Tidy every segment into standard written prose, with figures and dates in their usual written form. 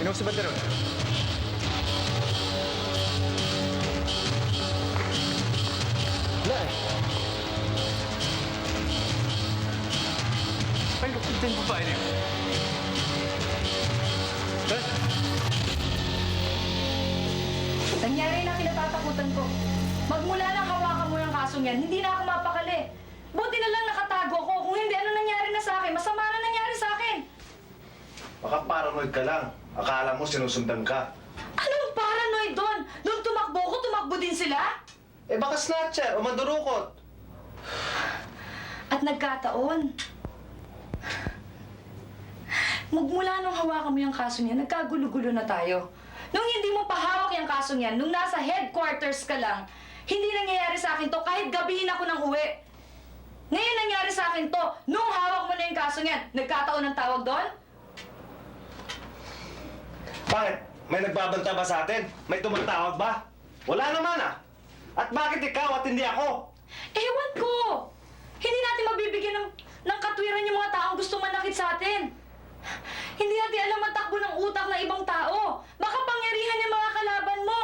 Ano sa banda ron? Wala eh. Ay, kapit yung babae na yun. Ha? Nangyari na kinatatakutan ko. Magmula nang hawakan mo yung kasong yan, hindi na ako mapakali. Buti na lang nakatago ko. Kung hindi, ano nangyari na sa akin? Masama na nangyari sa akin. Baka paranoid ka lang. Akala mo sinusundan ka. Anong paranoid doon? Nung tumakbo ko, tumakbo din sila? Eh baka snatcher o mandurukot. At nagkataon. Magmula nung hawakan mo yung kaso niya, nagkagulo-gulo na tayo. Nung hindi mo pahawak yung kaso niyan, nung nasa headquarters ka lang, hindi nangyayari sa akin to kahit gabihin ako ng uwi. Ngayon nangyari sa akin to, nung hawak mo na yung kaso niyan, nagkataon ng tawag doon? Bakit? May nagbabanta ba sa atin? May tumatawag ba? Wala naman ah. At bakit ikaw at hindi ako? Ewan ko! Hindi natin mabibigyan ng katwiran yung mga taong gusto manakit sa atin. Hindi natin alam ang takbo ng utak ng ibang tao. Baka pangyarihan yung mga kalaban mo.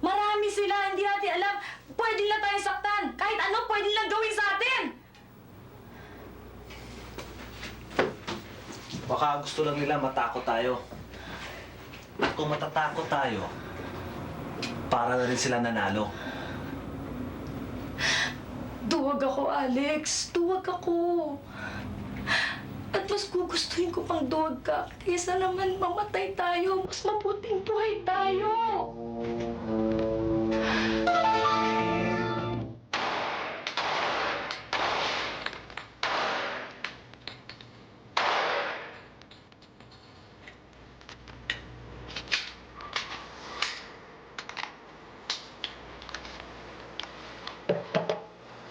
Marami sila, hindi natin alam. Pwede lang tayong saktan. Kahit ano, pwede lang gawin sa atin. Baka gusto lang nila matakot tayo. At kung matatakot tayo, para na rin sila nanalo. Duwag ako, Alex. Duwag ako. At mas gugustuhin ko pang duwag ka. Kaysa naman mamatay tayo. Mas mabuting buhay tayo.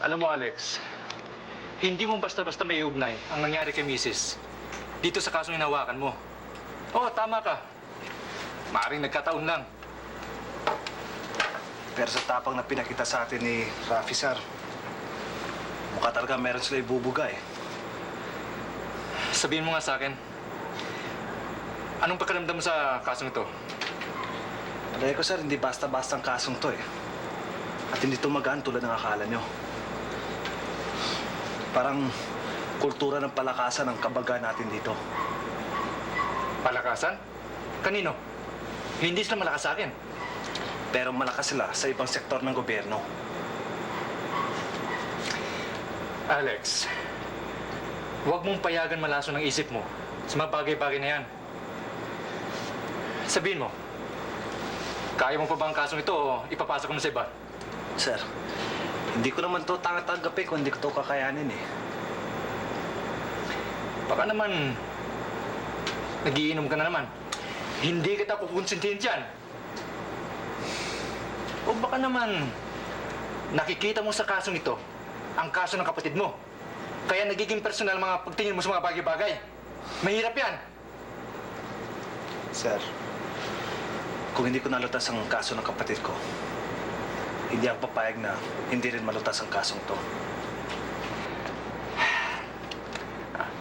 Alam mo, Alex, hindi mo basta-basta may ugnay ang nangyari kay Mrs. dito sa kasong hinawakan mo. Oo, tama ka. Maaring nagkataon lang. Pero sa tapang na pinakita sa atin ni Rafi, sir, mukha talaga meron sila ibubuga eh. Sabihin mo nga sa akin, anong pakiramdam mo sa kasong ito? Alay ko, sir, hindi basta-basta ang kasong to eh. At hindi tumagaan tulad ng akala nyo. Parang kultura ng palakasan ang kabaga natin dito. Palakasan? Kanino? Hindi sila malakas sa akin. Pero malakas sila sa ibang sektor ng gobyerno. Alex, huwag mong payagan malaso ng isip mo sa mga bagay-bagay na yan. Sabihin mo, kaya mo pa ba ang kasong ito o ipapasok mo sa iba? Sir, hindi ko naman to tanggapin kung hindi ko to kakayanin eh. Baka naman, nagiinom ka na naman. Hindi kita kukonsintihin dyan. O baka naman, nakikita mo sa kasong ito, ang kaso ng kapatid mo. Kaya nagiging personal mga pagtingin mo sa mga bagay-bagay. Mahirap yan. Sir, kung hindi ko nalutas ang kaso ng kapatid ko, hindi ako papayag na hindi rin malutas ang kasong to.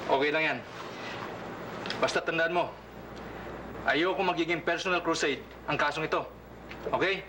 Okay lang yan. Basta tandaan mo, ayoko magiging personal crusade ang kasong ito. Okay?